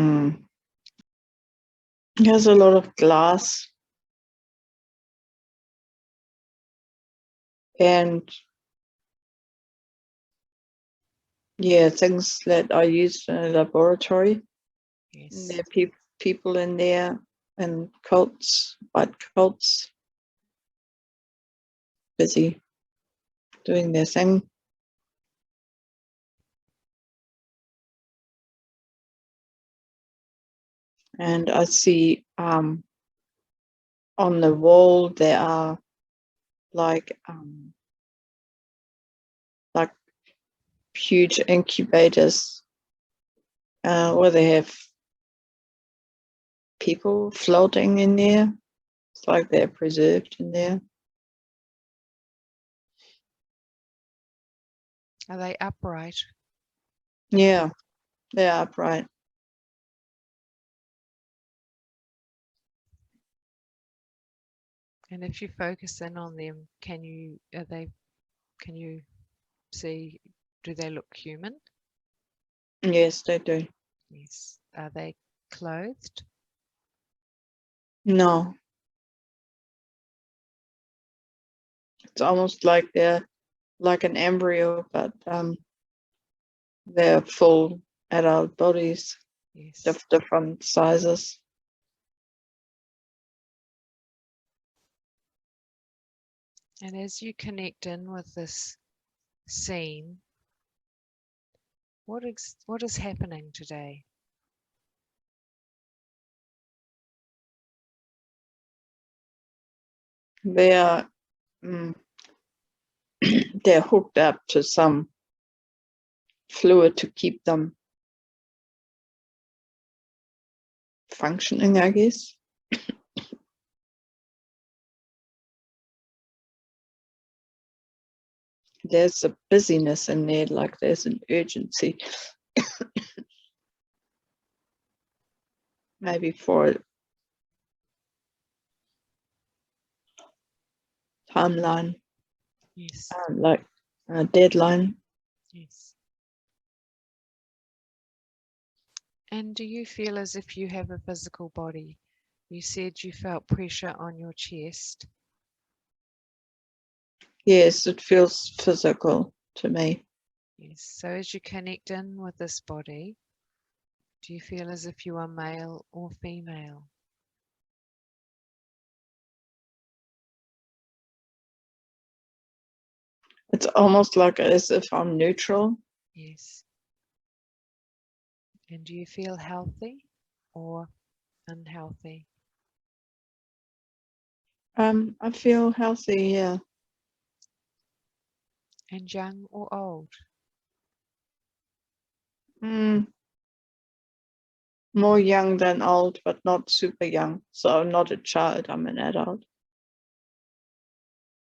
Mm. There's a lot of glass and yeah, things that are used in a laboratory. Yes. And there are people in there and coats, white coats, busy doing their thing. And I see on the wall there are like huge incubators where they have people floating in there. It's like they're preserved in there. Are they upright? Yeah, they're upright. And if you focus in on them, can you see, do they look human? Yes, they do. Yes. Are they clothed? No. It's almost like they're like an embryo, but they're full adult bodies Yes. of different sizes. And as you connect in with this scene, what is happening today? They are they're hooked up to some fluid to keep them functioning, I guess. There's a busyness in there, like there's an urgency. Maybe for a timeline, Yes. like a deadline. Yes. And do you feel as if you have a physical body? You said you felt pressure on your chest. Yes, it feels physical to me. Yes. So as you connect in with this body, do you feel as if you are male or female? It's almost like as if I'm neutral. Yes. And do you feel healthy or unhealthy? I feel healthy, yeah. And young or old? More young than old, but not super young. So I'm not a child, I'm an adult.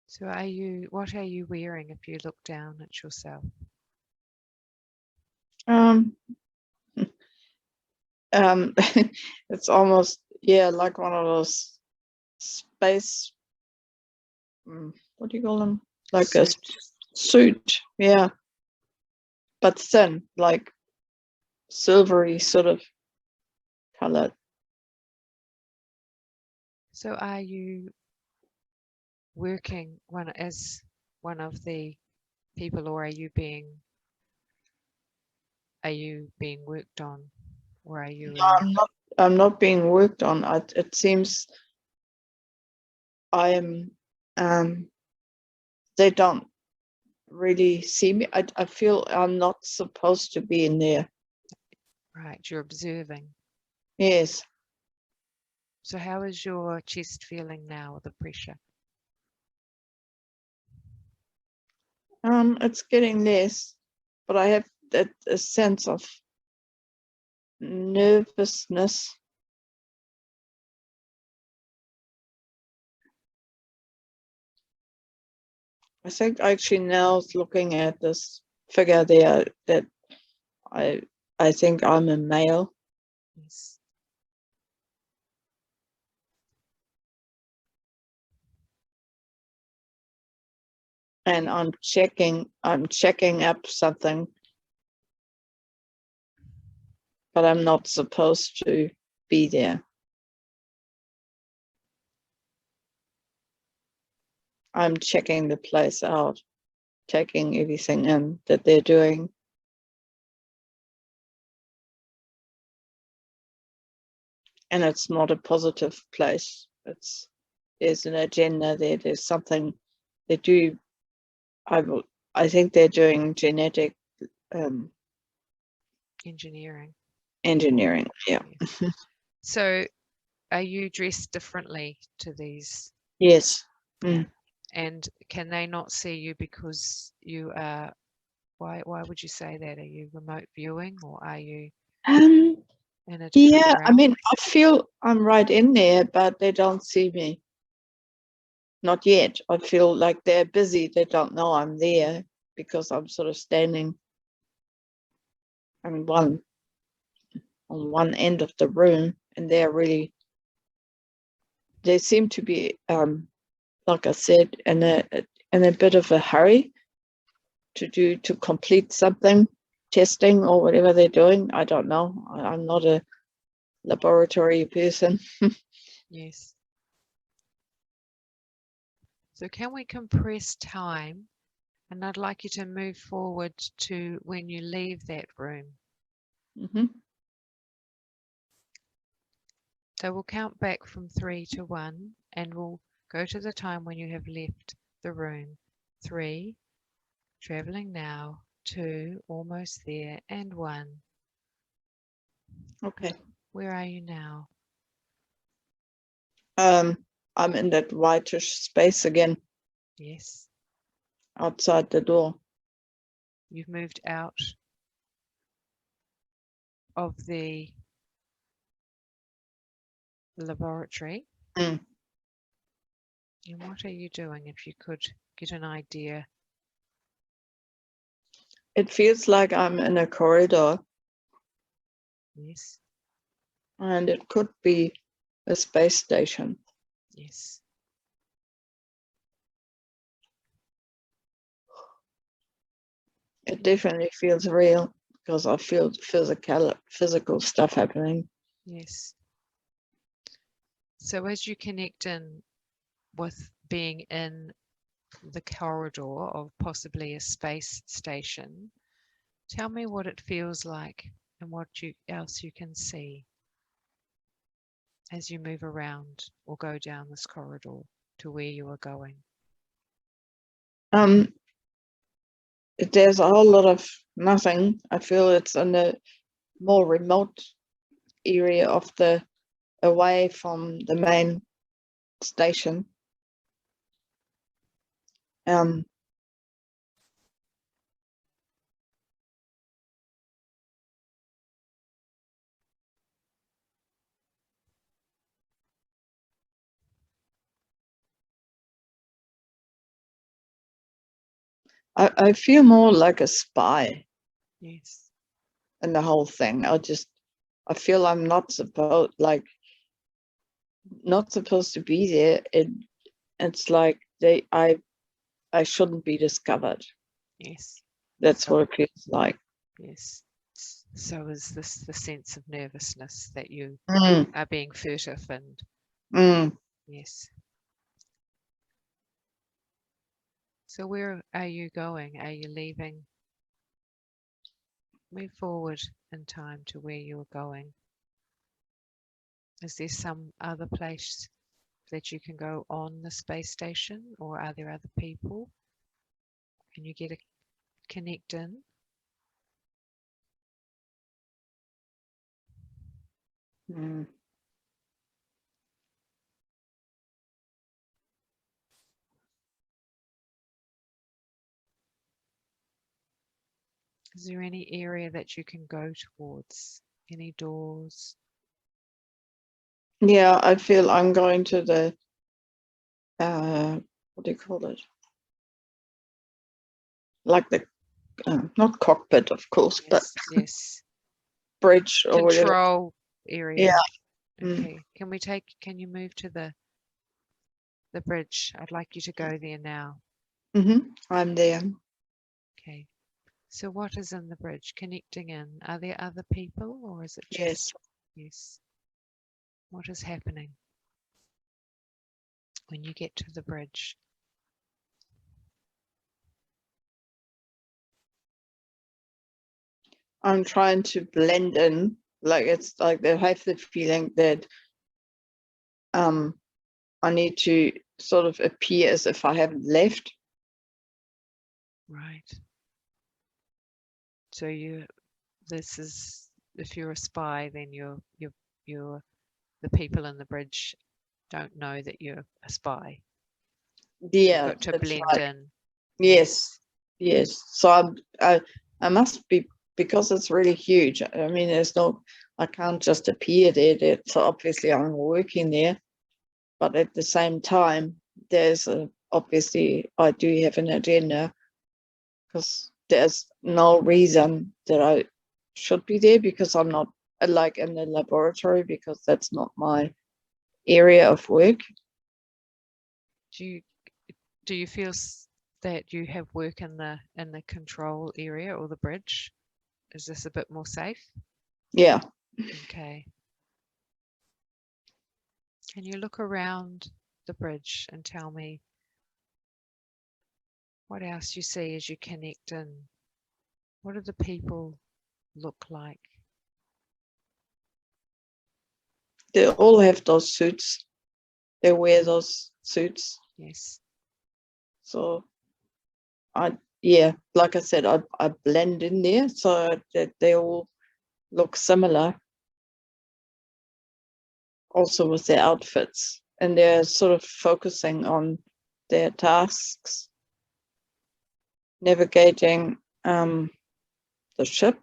So what are you wearing if you look down at yourself? It's almost, yeah, like one of those space, what do you call them? Like Suit. a suit, yeah. But thin, like silvery sort of colored. So are you working as one of the people, or are you being worked on, or are you No, I'm not being worked on. It seems I am they don't really see me. I feel I'm not supposed to be in there. right, you're observing. Yes. So how is your chest feeling now with the pressure? It's getting less, but I have a sense of nervousness. I think actually now looking at this figure there that I think I'm a male. Yes. And I'm checking up something. but I'm not supposed to be there. I'm checking the place out, taking everything in that they're doing. And it's not a positive place. There's an agenda there. There's something they do. I think they're doing genetic Engineering. engineering. Yeah. Yes. So are you dressed differently to these? Yes. Yeah. And can they not see you because you are, why would you say that? Are you remote viewing, or are you in a different Yeah, I realm? mean, I feel I'm right in there, but they don't see me. Not yet. I feel like they're busy. They don't know I'm there because I'm sort of standing on one end of the room, and they seem to be, like I said, in a bit of a hurry to complete something, testing or whatever they're doing. I don't know. I'm not a laboratory person. Yes. So can we compress time? And I'd like you to move forward to when you leave that room. Mm-hmm. So we'll count back from 3 to 1, and we'll go to the time when you have left the room. 3, traveling now. 2, almost there, and 1. Okay. Where are you now? I'm in that whitish space again Yes. outside the door. You've moved out of the laboratory. Mm. And what are you doing, if you could get an idea? It feels like I'm in a corridor, Yes. and it could be a space station. Yes. It definitely feels real because I feel physical stuff happening. Yes. So as you connect in with being in the corridor of possibly a space station, tell me what it feels like and what else you can see as you move around or go down this corridor to where you are going. There's a whole lot of nothing. I feel it's in a more remote area of away from the main station. I feel more like a spy Yes. in the whole thing. I feel I'm not supposed to be there. It's like I shouldn't be discovered. Yes. That's So, what it feels like. yes. So is this the sense of nervousness that you Mm, are being furtive and mm. yes. So where are you going? Are you leaving? Move forward in time to where you are going. Is there some other place that you can go on the space station, or are there other people? Can you get a connect in? Mm. Is there any area that you can go towards? Any doors? Yeah, I feel I'm going to the what do you call it? Like the not cockpit, of course, but Yes, yes. bridge or whatever. Control area. Yeah. Okay. Can you move to the bridge? I'd like you to go there now. I'm there. Okay. So what is in the bridge connecting in? Are there other people or is it just? Yes. Yes. What is happening when you get to the bridge? I'm trying to blend in. Like it's like I have the feeling that I need to sort of appear as if I haven't left. Right. So this is, if you're a spy, then you're the people in the bridge don't know that you're a spy. Yeah, You've got to that's blend right. in. Yes, yes. So I must be, because it's really huge. I mean, I can't just appear there. So obviously I'm working there, but at the same time, obviously I do have an agenda, because there's no reason that I should be there, because I'm not like in the laboratory, because that's not my area of work. Do you feel that you have work in the control area or the bridge? Is this a bit more safe? Yeah. Okay. Can you look around the bridge and tell me what else you see as you connect in? What do the people look like? They all have those suits. They wear those suits. Yes. So like I said, I blend in there so that they all look similar. Also with their outfits, and they're sort of focusing on their tasks, navigating the ship,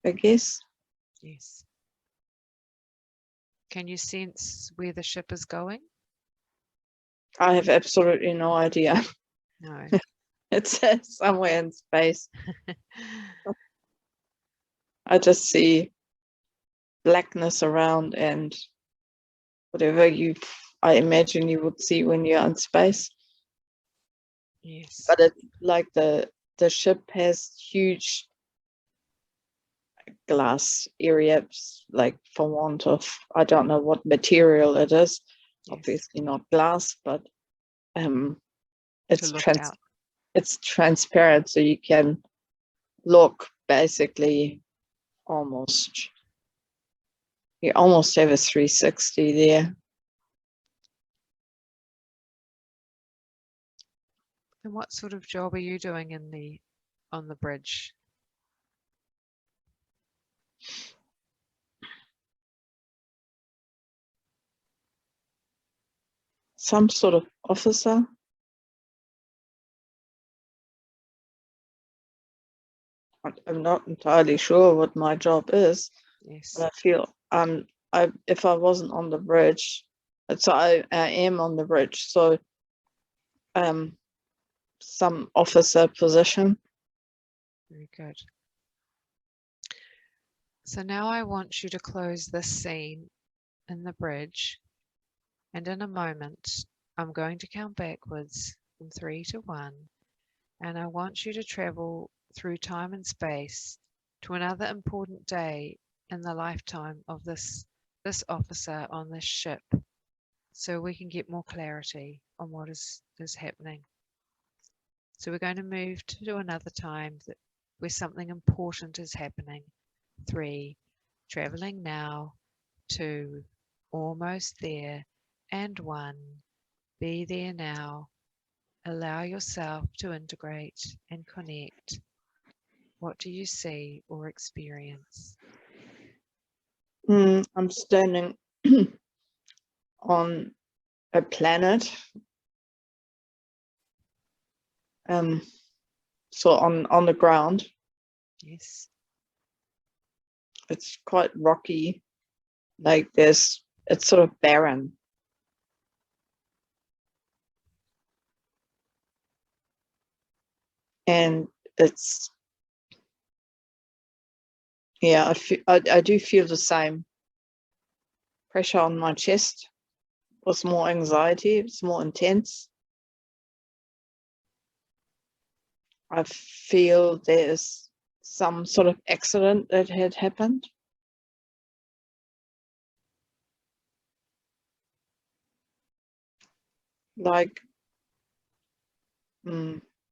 I guess. Yes. Can you sense where the ship is going? I have absolutely no idea. No. It's somewhere in space. I just see blackness around and whatever I imagine you would see when you're in space. Yes. But it's like the ship has huge glass areas, like for want of, I don't know what material it is. Yes. Obviously not glass, but it's transparent, so you can look basically you almost have a 360 there. And what sort of job are you doing on the bridge? Some sort of officer. I'm not entirely sure what my job is. Yes. But I feel if I wasn't on the bridge, so I am on the bridge, so some officer position. Very good. So now I want you to close this scene in the bridge, and in a moment I'm going to count backwards from 3 to 1, and I want you to travel through time and space to another important day in the lifetime of this officer on this ship, so we can get more clarity on what is happening. So we're going to move to another time where something important is happening. 3, traveling now. 2, almost there. And 1, be there now. Allow yourself to integrate and connect. What do you see or experience? I'm standing on a planet. So on the ground. Yes. It's quite rocky. Like it's sort of barren. And it's, yeah, I do feel the same pressure on my chest. Was more anxiety. It's more intense. I feel there's some sort of accident that had happened. Like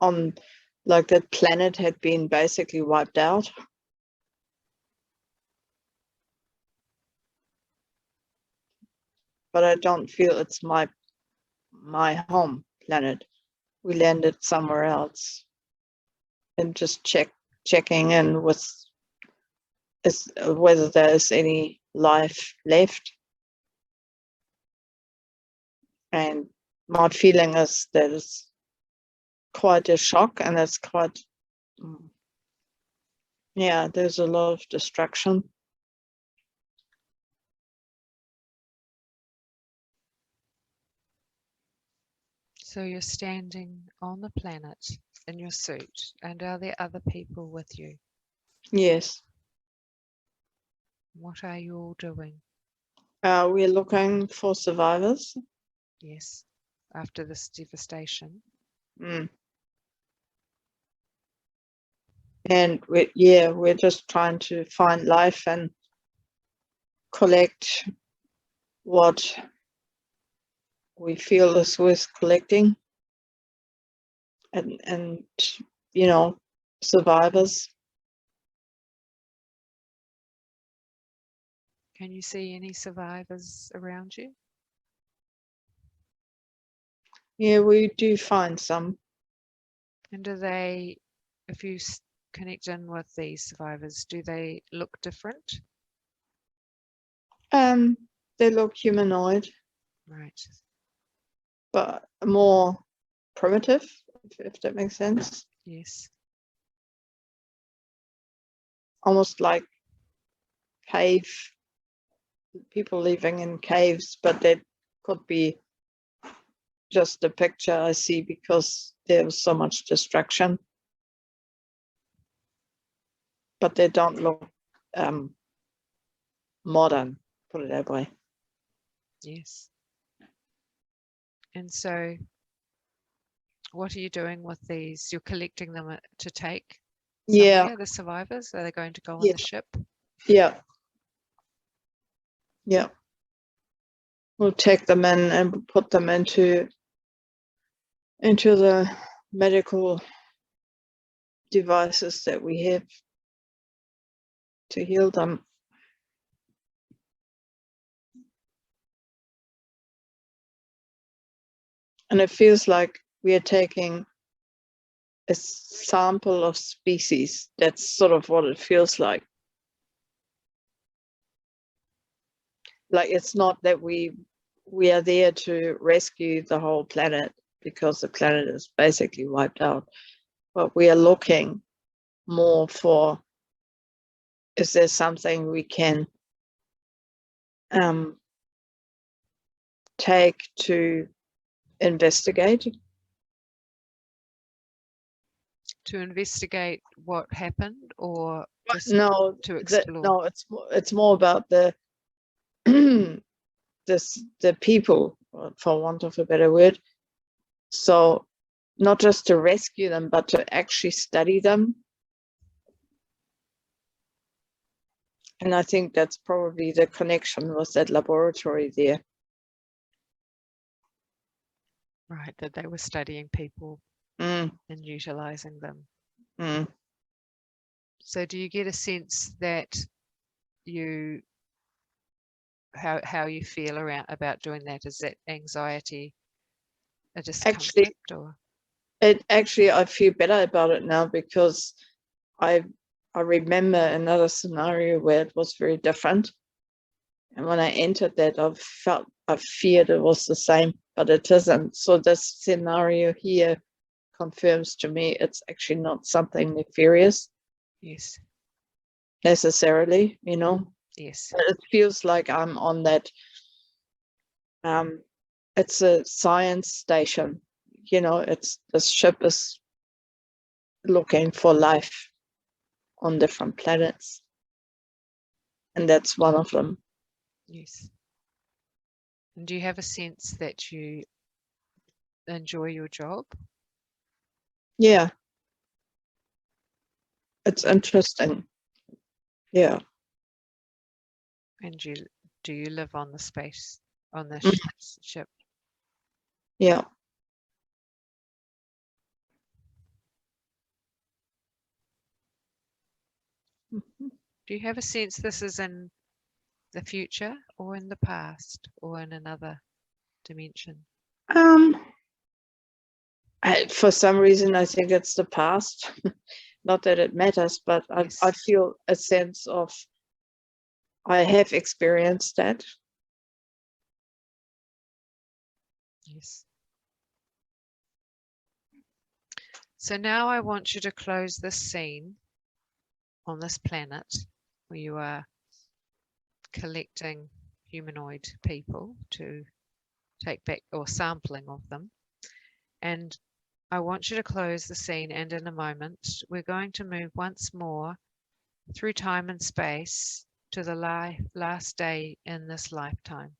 on like that planet had been basically wiped out. But I don't feel it's my home planet. We landed somewhere else, and just checking in with whether there's any life left. And my feeling is that it's quite a shock, and it's quite, yeah, there's a lot of destruction. So you're standing on the planet in your suit, and are there other people with you? Yes. What are you all doing? We're looking for survivors. Yes, after this devastation. And we're just trying to find life and collect what we feel is worth collecting, and you know, survivors. Can you see any survivors around you? Yeah, we do find some. And do they, if you connect in with these survivors, do they look different? They look humanoid, Right. but more primitive, if that makes sense. Yes. Almost like cave people living in caves, but that could be just a picture I see because there was so much destruction. But they don't look modern, put it that way. Yes. And so what are you doing with these? You're collecting them to take somewhere, Yeah. the survivors? Are they going to go on Yeah. the ship? Yeah. Yeah. We'll take them in and put them into the medical devices that we have to heal them. And it feels like we are taking a sample of species. That's sort of what it feels like. Like it's not that we are there to rescue the whole planet, because the planet is basically wiped out. But we are looking more for, is there something we can take to investigate? To investigate what happened, or just No, to explore? no, it's more about the the people, for want of a better word. So not just to rescue them, but to actually study them. And I think that's probably the connection with that laboratory there. Right, that they were studying people and utilizing them. So do you get a sense that you, how you feel about doing that? Is that anxiety a discomfort? Actually, I feel better about it now, because I remember another scenario where it was very different. And when I entered that, I feared it was the same, but it isn't. So this scenario here confirms to me it's actually not something nefarious. Yes. Necessarily, you know. Yes. But it feels like I'm on that. It's a science station, you know. This ship is looking for life on different planets, and that's one of them. Yes. And do you have a sense that you enjoy your job? Yeah. It's interesting. Yeah. And do you live on the space on the Mm. ship? Yeah. Mhm. Do you have a sense this is in the future or in the past or in another dimension? For some reason, I think it's the past. Not that it matters, but Yes. I feel a sense of I have experienced that. Yes. So now I want you to close this scene on this planet where you are collecting humanoid people to take back, or sampling of them. And I want you to close the scene, and in a moment we're going to move once more through time and space to the last day in this lifetime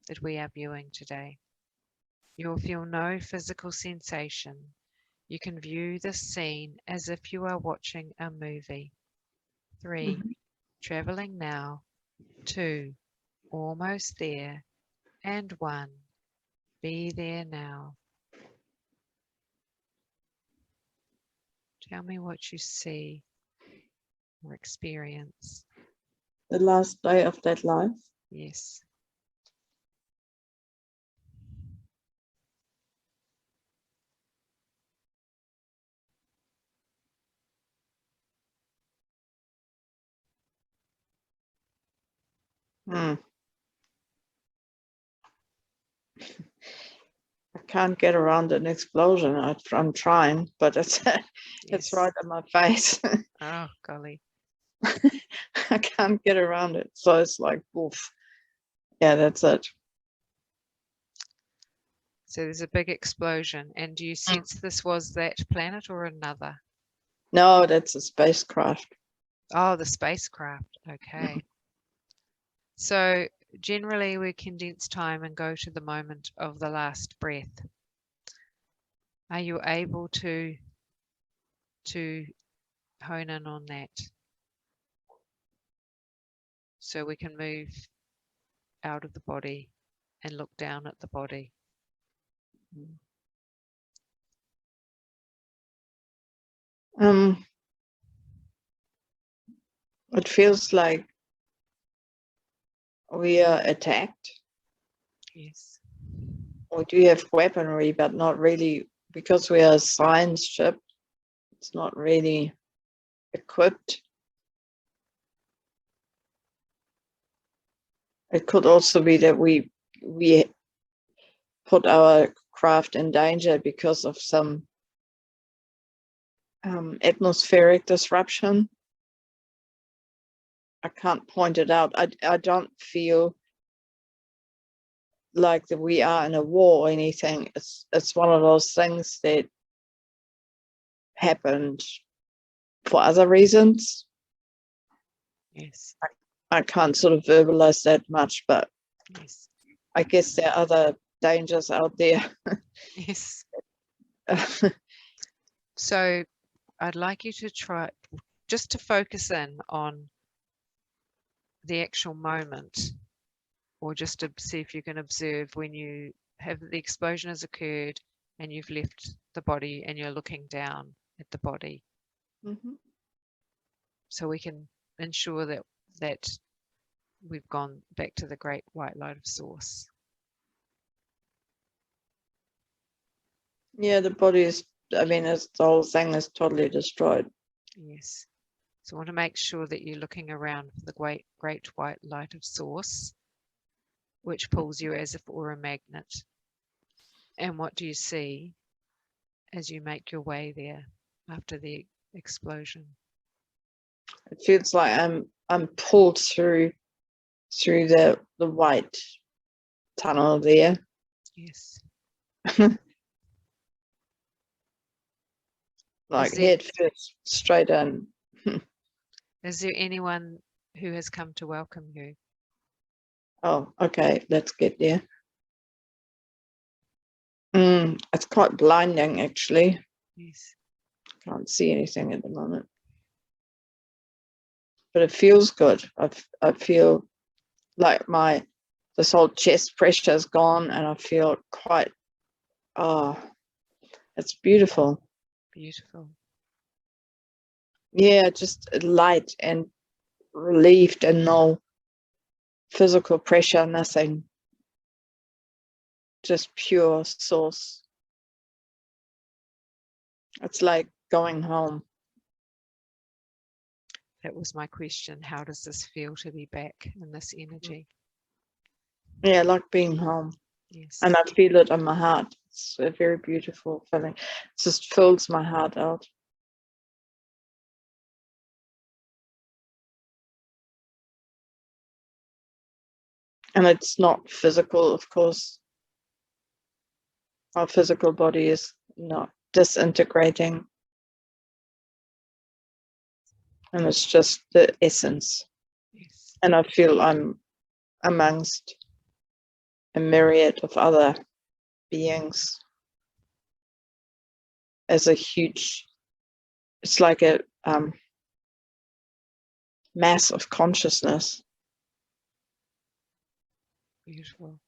that we are viewing today. You will feel no physical sensation. You can view this scene as if you are watching a movie. 3, traveling now. 2, almost there. And 1, be there now. Tell me what you see or experience. The last day of that life. Yes. I can't get around an explosion. I'm trying, but it's it's right on my face. Oh, golly. I can't get around it. So it's like, oof. Yeah, that's it. So there's a big explosion. And do you sense this was that planet or another? No, that's a spacecraft. Oh, the spacecraft. Okay. So generally we condense time and go to the moment of the last breath. Are you able to hone in on that? So we can move out of the body and look down at the body. It feels like we are attacked. Yes. We do have weaponry, but not really, because we are a science ship. It's not really equipped. It could also be that we put our craft in danger because of some atmospheric disruption. I can't point it out. I don't feel like that we are in a war or anything. It's one of those things that happened for other reasons. Yes. I can't sort of verbalize that much, but Yes. I guess there are other dangers out there. Yes. So I'd like you to try just to focus in on the actual moment, or just to see if you can observe when you have the explosion has occurred and you've left the body and you're looking down at the body. So we can ensure that we've gone back to the great white light of source. Yeah, the body is, I mean, the whole thing is totally destroyed. Yes. So I want to make sure that you're looking around for the great white light of source, which pulls you as if it were a magnet. And what do you see as you make your way there after the explosion? It feels like I'm pulled through the white tunnel there. Yes. Like head first, straight in. Is there anyone who has come to welcome you? Oh, okay, let's get there. It's quite blinding, actually. Yes. Can't see anything at the moment. but it feels good. I feel like this whole chest pressure is gone, and I feel quite, it's beautiful. Beautiful. Yeah, just light and relieved, and no physical pressure, nothing. Just pure source. It's like going home. That was my question. How does this feel to be back in this energy? Yeah, like being home. Yes. And I feel it in my heart. It's a very beautiful feeling. It just fills my heart out. And it's not physical, of course. Our physical body is not disintegrating. And it's just the essence. Yes. And I feel I'm amongst a myriad of other beings as a huge, it's like a mass of consciousness. Beautiful.